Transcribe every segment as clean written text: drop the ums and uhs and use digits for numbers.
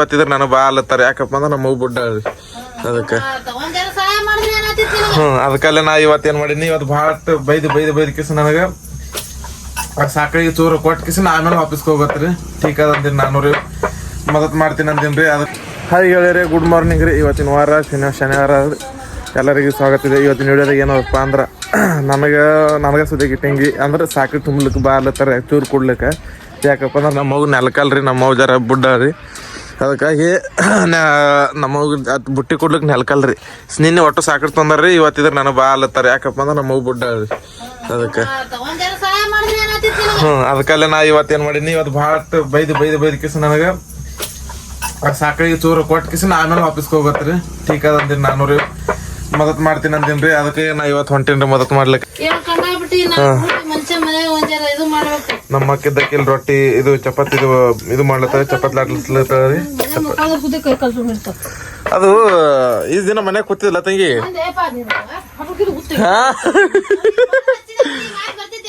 ಇವತ್ತಿದ್ರೆ ನಾನು ಬಾ ಅಲ್ಲತ್ತಾರ ಯಾಕಪ್ಪ ಅಂದ್ರೆ ನಮ್ಮ ಬುಡ್ಡ ಅದಕ್ಕೆ ಅದಕ್ಕಲ್ಲೇ ನಾ ಇವತ್ತೇನ್ ಮಾಡೀನಿ ಇವತ್ತು ಭಾಳ ಬೈದ್ ಕಿಸ್ ನನಗೆ ಸಾಕಾಗಿ ಚೂರು ಕೊಟ್ಟು ಕಿಸ್ ಆಮೇಲೆ ಆಫೀಸ್ಗೆ ಹೋಗತ್ರಿ ಠೀಕ್ ಅದಂತೀನಿ ನಾನು ರೀ ಮದತ್ ಮಾಡ್ತೀನಿ ಅಂತೀನಿ ಅದಕ್ಕೆ ಹಾಯ್ ಹೇಳಿರಿ ಗುಡ್ ಮಾರ್ನಿಂಗ್ ರೀ ಇವತ್ತಿನ ವಾರ ಶನಿವಾರ ಎಲ್ಲರಿಗೂ ಸ್ವಾಗತ ಇದೆ ಇವತ್ತಿನ ವಿಡಿಯೋದಾಗ ಏನಪ್ಪ ಅಂದ್ರೆ ನನಗೆ ಸದ್ಯಕ್ಕೆ ಇಟ್ಟಂಗಿ ಅಂದ್ರೆ ಸಾಕಿ ತುಂಬಲಿಕ್ಕೆ ಬಾ ಅಲ್ಲತ್ತಾರ ಚೂರು ಕೊಡ್ಲಿಕ್ಕೆ ಯಾಕಪ್ಪ ಅಂದ್ರೆ ನಮ್ಮ ಮಗು ನೆಲಕಲ್ರಿ ನಮ್ಮ ಮಗು ಜರ ಬುಡ್ಡ ರೀ ಅದಕ್ಕಾಗಿ ನಮ್ಮ ಮಗು ಅದು ಬುಟ್ಟಿ ಕೊಡ್ಲಿಕ್ಕೆ ನೆಲಕಲ್ರಿ ನಿನ್ನೆ ಒಟ್ಟು ಸಾಕಿ ತೊಂದ್ರಿ ಇವತ್ತಿದ್ರೆ ನನಗೆ ಬಾ ಅಲ್ಲತ್ತಾರ ಯಾಕಪ್ಪ ಅಂದ್ರೆ ನಮ್ಮ ಮಗು ಬುಡ್ಡ ರೀ ಅದಕ್ಕೆ ಅದಕ್ಕಲ್ಲೇ ನಾ ಇವತ್ತೇನು ಮಾಡೀನಿ ಇವತ್ತು ಭಾಳ ಬೈದ್ ಕಿಸ್ ನನಗೆ ಸಾಕಾಗಿ ಚೂರು ಕೊಟ್ಟು ಕಿಸ್ ಆಮೇಲೆ ಆಫೀಸ್ಗೆ ಹೋಗತ್ರಿ ಠೀಕ್ ಅದಂತೀನಿ ನಾನು ರೀ ಮದತ್ ಮಾಡ್ತೀನಿ ಅಂತೀನಿ ರೀ ಅದಕ್ಕೆ ನಾ ಇವತ್ತು ಹೊಂಟೀನಿ ರೀ ಮದತ್ ಮಾಡ್ಲಿಕ್ಕೆ ನಮ್ಮ ಅಕ್ಕಿದ್ದಕ್ಕಿಲ್ ರೊಟ್ಟಿ ಇದು ಚಪಾತಿ ಇದು ಮಾಡ್ಲತ್ತಾರ ಚಪಾತಿ ಲಾಟ್ಲತ್ತಾರ ರೀ ಅದು ಈ ದಿನ ಮನ್ಯಾಗ ಕೂತಿಲ್ಲ ತಂಗಿ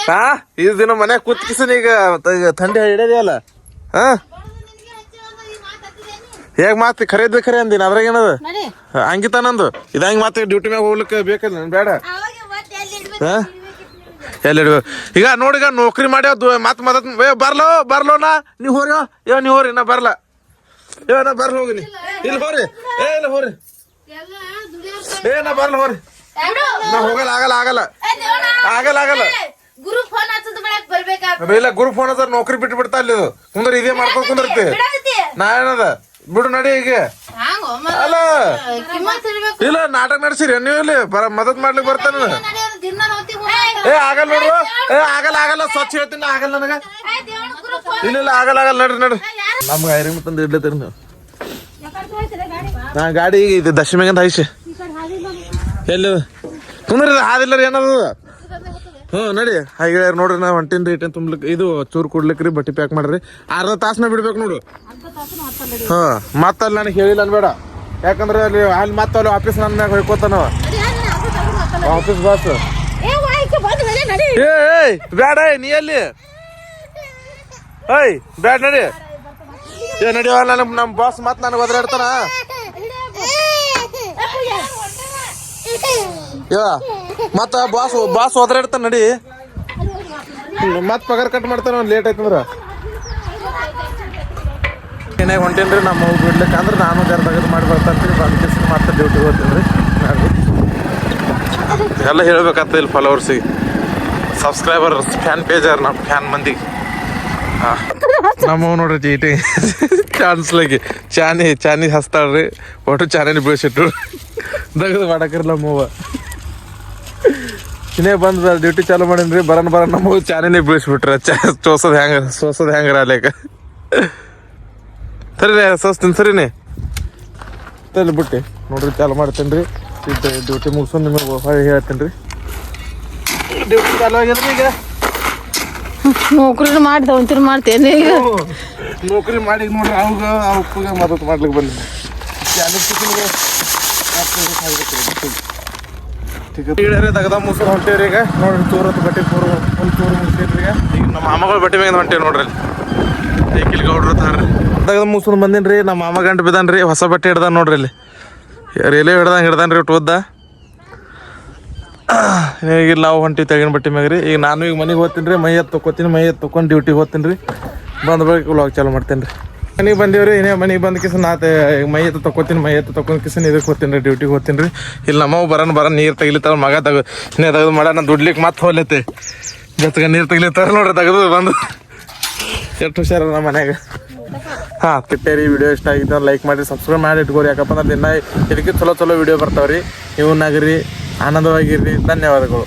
ಹಾ ಈ ದಿನ ಮನ್ಯಾಗ ಕೂತ್ ಕಿಸನ್ ಈಗ ಥಂಡಿ ಹಿಡಿಯಲ್ಲ ಹಾ ಹೇಗ್ ಮಾತಿ ಖರೀದ್ ಖರೆ ಅಂದಿನ ಅದ್ರಾಗ ಏನದ ಹಂಗಿತ ನಂದು ಇದಂಗ ಮಾತಿ ಡ್ಯೂಟಿ ಮ್ಯಾಗ ಹೋಗ್ಲಿಕ್ಕೆ ಬೇಕಲ್ಲ ನನ್ ಬೇಡ ಎಲ್ಲಿ ಈಗ ನೋಡಿಗ ನೌಕರಿ ಮಾಡ್ಯಾವ ಮತ್ ಮದತ್ ಬರ್ಲೋನಾ ನೀವ್ ಹೋರಿ ನೀವ್ ಹೋರಿ ನಾ ಬರ್ಲಾ ನಾ ಬರ್ಲ ಹೋಗಿನಿ ಇಲ್ಲಿ ಹೋರಿ ಇಲ್ಲ ಹೋರಿ ನಾ ಬರ್ಲ ಹೋರಿ ನಾ ಆಗಲ್ಲ ಇಲ್ಲ ಗುರು ಫೋನ್ ಹಚ್ಚ ನೌಕರಿ ಬಿಟ್ಟು ಬಿಡ್ತಾ ಅಲ್ಲಿ ಕುಂದ್ರ ಇದೇ ಮಾಡ್ಕೊಂಡ್ ಕುಂದಿರ್ತಿ ನಾ ಏನದ ಬಿಡು ನಡಿ ಈಗ ಅಲ್ಲ ಇಲ್ಲ ನಾಟಕ ನಡ್ಸಿರಿ ನೀವು ಇಲ್ಲಿ ಮದತ್ ಮಾಡ್ಲಿಕ್ಕೆ ಬರ್ತಾನ ಆಗಲ್ಲ ನೋಡ್ರು ಆಗಲ್ಲ ಸ್ವಚ್ಛ ಹೇಳ್ತೀನಿ ಆಗಲ್ಲ ನನಗ ಇಲ್ಲ ಆಗಲ್ಲ ನಡ್ರಿ ನಮ್ಗೆ ಐರಿ ತಂದು ಇಡ್ಲತ್ತೀರಿ ನೀವು ನಾ ಗಾಡಿ ಇದು ದಶಮಿಗಂತ ಹಾಯಿಸಿ ಎಲ್ಲಿ ಕುಂದ್ರಿ ಹಾದಿಲ್ಲ ರೀ ಏನದು ನಡಿ ಹಾಗೆ ನೋಡ್ರಿ ನಾ ಹೊಂಟೀನಿ ರೀ ಇಟ್ಟೇನು ತುಂಬ್ಲಿಕ್ಕೆ ಇದು ಚೂರು ಕೊಡ್ಲಿಕ್ಕೆ ರೀ ಬಟ್ಟೆ ಪ್ಯಾಕ್ ಮಾಡ್ರಿ ಅರ್ಧ ತಾಸನ ಬಿಡ್ಬೇಕು ನೋಡು ಮತ್ತಲ್ಲಿ ನನಗೆ ಹೇಳಿಲ್ಲ ಅನ್ಬೇಡ ಯಾಕಂದ್ರೆ ಅಲ್ಲಿ ಮತ್ತೆ ಆಫೀಸ್ ನನ್ನ ಮ್ಯಾಗ ಹೋಯ್ಕೋತಾನವ ಆಫೀಸ್ ಬಾಸ್ ಏಯ್ ಬೇಡ ನೀ ಎಲ್ಲಿ ಏಯ್ ಬೇಡ ನಡಿ ನಡಿಯವ ನಮ್ಮ ಬಾಸ್ ಮತ್ತೆ ನನಗೆ ಒದರಾಡ್ತಾನ ಮತ್ತ ಬಾಸ್ ಒದರಾಡ್ತಾನ ನಡಿ ಮತ್ ಪಗಾರ ಕಟ್ ಮಾಡ್ತಾನ ಲೇಟ್ ಆಯ್ತಂದ್ರ ಏನಾಗ ಹೊಂಟೇನ್ರಿ ನಮ್ಮ ಮಗು ಬಿಡ್ಲಿಕ್ಕೆ ಅಂದ್ರೆ ನಾನು ಜರ ತೆಗೆದು ಮಾಡಿ ಬರ್ತಾನ್ರಿ ಬಂದ ಮತ್ತೆ ಡ್ಯೂಟಿಗೆ ಹೋಗ್ತೀನಿ ರೀ ಎಲ್ಲ ಹೇಳ್ಬೇಕಾಗ್ತದೆ ಇಲ್ಲಿ ಫಾಲೋವರ್ಸಿಗೆ ಸಬ್ಸ್ಕ್ರೈಬರ್ ಫ್ಯಾನ್ ಪೇಜರ್ ನಮ್ಮ ಫ್ಯಾನ್ ಮಂದಿಗೆ ನಮ್ಮ ನೋಡ್ರಿ ಚೀಟಿ ಚಾನ್ಸ್ಲಾಗಿ ಚಾನಿ ಹಸ್ತಾಳ್ರಿ ಒಟ್ಟು ಚಾನಿ ಬೀಳ್ಸಿಟ್ರು ತೆಗೆದು ಮಾಡಕ್ರಿ ನಮ್ಮವ್ವ ಇನ್ನೇ ಬಂದ ಡ್ಯೂಟಿ ಚಾಲು ಮಾಡೀನಿ ಬರನ್ ನಮ್ಮ ಚಾನಿನೇ ಬೀಳಿಸ್ಬಿಟ್ರ ಸೋಸೋದ್ ಹೆಂಗಾರ ಅಲ್ಲೇಕ ಸರಿನೇ ಸೋಸ್ತೀನಿ ಸರಿನೇ ತಲೆ ಬಿಟ್ಟು ನೋಡ್ರಿ ಚಾಲು ಮಾಡ್ತೇನೆ ರೀ ಡ್ಯೂಟಿ ಮುಗಿಸ್ಕೊಂಡು ನಿಮಗೆ ಹೊಳ್ಳಿ ಹೇಳ್ತೀನಿ ರೀ ಡ್ಯೂಟಿ ಚಾಲು ಆಗ್ಯದ್ರಿ ಈಗ ನೌಕರಿ ಮಾಡಿ ಒಂಚೂರು ಮಾಡ್ತೇನೆ ಈಗ ನೌಕರಿ ಮಾಡಿ ನೋಡ್ರಿ ಅವಾಗ ಮದತ್ ಮಾಡ್ಲಿಕ್ಕೆ ಬಂದಿನಿ ತೆಗದ ಮುಸ್ರು ಹೊಂಟೇವ್ರಿ ಈಗ ನೋಡ್ರಿ ಚೂರತ್ತು ಬಟ್ಟೆ ಚೂರು ಮುಗಿಸ್ತೀರಿ ಈಗ ನಮ್ಮ ಮಾಮಗಳು ಬಟ್ಟೆ ಮ್ಯಾಗ ಹೊಂಟೇವಿ ನೋಡ್ರಿ ಅಲ್ಲಿ ಕಿಲ್ ಗೌಡ್ರು ತಾರ್ರಿ ತೆಗದ ಮುಸ್ರು ಬಂದೀನಿ ರೀ ನಮ್ಮ ಮಾಮ ಗಂಟು ಬಿದ್ದಾನ್ರಿ ಹೊಸ ಬಟ್ಟೆ ಹಿಡ್ದಾನ ನೋಡ್ರಿ ಇಲ್ಲಿ ರೇಲೆ ಹಿಡ್ದಾನ್ರಿ ಒಟ್ಟು ಓದ್ದ ಈಗ ನಾವು ಹೊಂಟಿವಿ ತೆಗಿನ ಬಟ್ಟೆ ಮ್ಯಾಗ ರೀ ಈಗ ನಾನು ಈಗ ಮನೆಗೆ ಹೋಗ್ತೀನಿ ರೀ ಮೈ ತೊಗೊಂಡು ಡ್ಯೂಟಿಗೆ ಹೋಗ್ತೀನಿ ರೀ ಬಂದ ಬಳಿಕ ವ್ಲಾಗ್ ಚಾಲು ಮಾಡ್ತೇನೆ ರೀ ಮನೆಗೆ ಬಂದೀವ್ರಿ ಇನ್ನೇ ಮನೆಗೆ ಬಂದ ಕಿಸನ್ ಮೈ ತೊಗೊಂಡು ಕಿಸನ್ ಇದಕ್ಕೆ ಹೋಗ್ತೀನಿ ರೀ ಡ್ಯೂಟಿಗೆ ಹೋಗ್ತೀನಿ ರೀ ಇಲ್ಲಿ ನಮ್ಮವು ಬರ ನೀರು ತೆಗಿಲಿತ್ತಾರ ಮಗ ತೆಗೆದು ಮಾಡ ನಾನು ದುಡ್ಲಿಕ್ಕೆ ಮತ್ತೆ ಹೋಗ್ಲೈತೆ ಜೊತೆಗೆ ನೀರು ತೆಗಿಲಿತ್ತಾರ ನೋಡ್ರಿ ತೆಗೆದು ಬಂದು ಎಷ್ಟು ಹುಷಾರ ನಮ್ಮ ಮನ್ಯಾಗ ಕಿಟ್ಟೇರಿ ವಿಡಿಯೋ ಇಷ್ಟ ಆಗಿತ್ತು ಲೈಕ್ ಮಾಡಿ ಸಬ್ಸ್ಕ್ರೈಬ್ ಮಾಡಿ ಇಟ್ಕೋರಿ ಯಾಕಪ್ಪ ಅಂದ್ರೆ ದಿನ ಇದಕ್ಕೆ ಚಲೋ ವಿಡಿಯೋ ಬರ್ತಾವ್ರಿ ನೀವು ನಗರಿ ಆನಂದವಾಗಿರ್ರಿ ಧನ್ಯವಾದಗಳು.